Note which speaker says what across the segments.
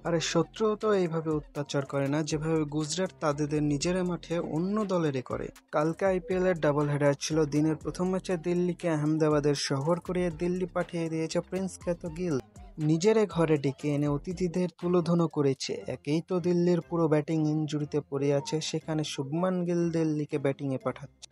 Speaker 1: আরে শত্রুও তো এইভাবে অত্যাচার করে না যেভাবে গুজরাট তাদের নিজের মাঠে অন্য দলেরই করে। কালকে আইপিএল এর ডাবল হেডার ছিল। দিনের প্রথম ম্যাচে দিল্লিকে আহমেদাবাদের শহর করিয়ে দিল্লি পাঠিয়ে দিয়েছে প্রিন্স খ্যাত গিল। নিজের ঘরে ডেকে এনে অতিথিদের তুলোধুনো করেছে। একেই তো দিল্লির পুরো ব্যাটিং ইনজুরিতে পড়ে আছে, সেখানে শুভমান গিল দিল্লিকে ব্যাটিংয়ে পাঠাচ্ছে।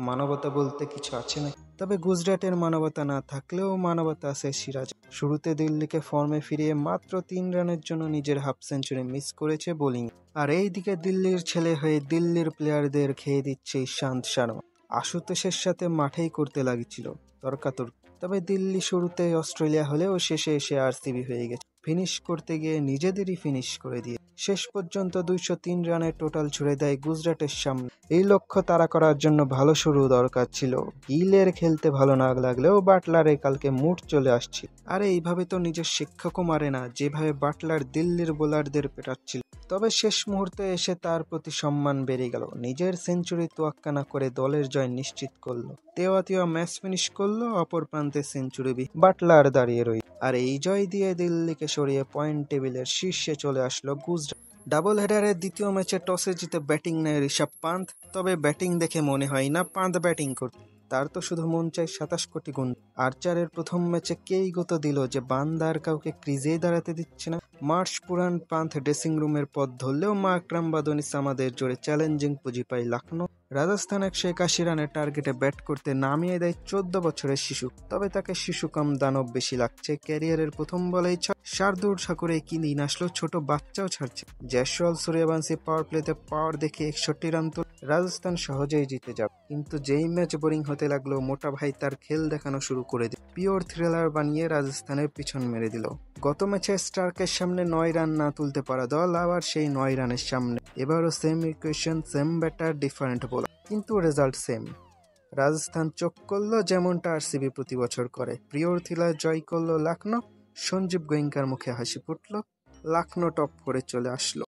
Speaker 1: মানবতা বলতে কিছু আছে না। তবে গুজরাটের মানবতা না থাকলেও মানবতা আছে সিরাজ। শুরুতে দিল্লিকে ফর্মে ফিরিয়ে মাত্র 3 রানের জন্য নিজের হাফ সেঞ্চুরি মিস করেছে বোলিং। আর এইদিকে দিল্লির ছেলে হয়ে দিল্লির প্লেয়ারদের খেয়ে দিচ্ছে ঈশান্ত শর্মা। আশুতোষের সাথে মাঠেই করতে লাগছিল তর্কাতর্কি। তবে দিল্লি শুরুতে অস্ট্রেলিয়া হলেও শেষে এসে আরসিবি হয়ে গেছে। ফিনিশ করতে গিয়ে নিজেদেরই ফিনিশ করে দিয়ে শেষ পর্যন্ত 203 রানের টোটাল ছুড়ে দেয় গুজরাটের সামনে। এই লক্ষ্য তাড়া করার জন্য ভালো শুরু দরকার ছিল। গিলের খেলতে ভালো না লাগলেও বাটলারে কালকে মুড চলে আসছিল। আর এইভাবে তো নিজের শিক্ষকও মারে না, যেভাবে বাটলার দিল্লির বোলারদের পেটাচ্ছিল। তবে শেষ মুহূর্তে এসে তার প্রতি সম্মান বেড়ে গেল। নিজের সেঞ্চুরি তোয়াক্কা না করে দলের জয় নিশ্চিত করলো। তেওয়া ম্যাচ ফিনিশ করলো, অপর প্রান্তে সেঞ্চুরি বাটলার দাঁড়িয়ে রইল। আর এই জয় দিয়ে দিল্লিকে সরিয়ে পয়েন্ট টেবিলের শীর্ষে চলে আসলো গুজরাট। ডাবল হেডারের দ্বিতীয় ম্যাচে টসে জিতে ব্যাটিং নেয় ঋষভ পান্থ। তবে ব্যাটিং দেখে মনে হয় না পান্থ ব্যাটিং করতে, তার তো শুধু মন চাই 27 কোটি গুণ। আর্চারের প্রথম ম্যাচে কেই গত দিল যে বান্দার কাউকে ক্রিজেই দাঁড়াতে দিচ্ছে না। মার্চ পুরান পান্থ ড্রেসিং রুমের পথ ধরলেও মা আকরাম বাদনি সামাদের জোরে চ্যালেঞ্জিং পুঁজি পায় লখনৌ। রাজস্থান 181 রানের টার্গেটে ব্যাট করতে নামিয়ে দেয় 14 বছরের শিশু। তবে তাকে শিশু কম দানব বেশি লাগছে। ক্যারিয়ারের প্রথম বলেই শার্দুল ঠাকুরে কি দিন আসলো, ছোট বাচ্চাও ছাড়ছে। জয়সওয়াল সূর্যবংশী পাওয়ার প্লেতে পাওয়ার দেখে 61 রান তুলে রাজস্থান সহজেই জিতে যাবে। কিন্তু যেই ম্যাচ বোরিং হতে লাগলো, মোটা ভাই তার খেল দেখানো শুরু করে দিল। পিওর থ্রিলার বানিয়ে রাজস্থানের পিছন মেরে দিল। গত ম্যাচে স্টার্কের সামনে 9 রান না তুলতে পারা দল আবার সেই 9 রানের সামনে। এবারও same equation, same batter, different bowler, কিন্তু রেজাল্ট সেম। রাজস্থান চোখ করলো যেমনটা আরসিবি প্রতি বছর করে। পিওর থ্রিলার জয় করলো লখনৌ। সঞ্জীব গোয়েঙ্কার মুখে হাসি ফুটলো। লখনৌ টপ করে চলে আসলো।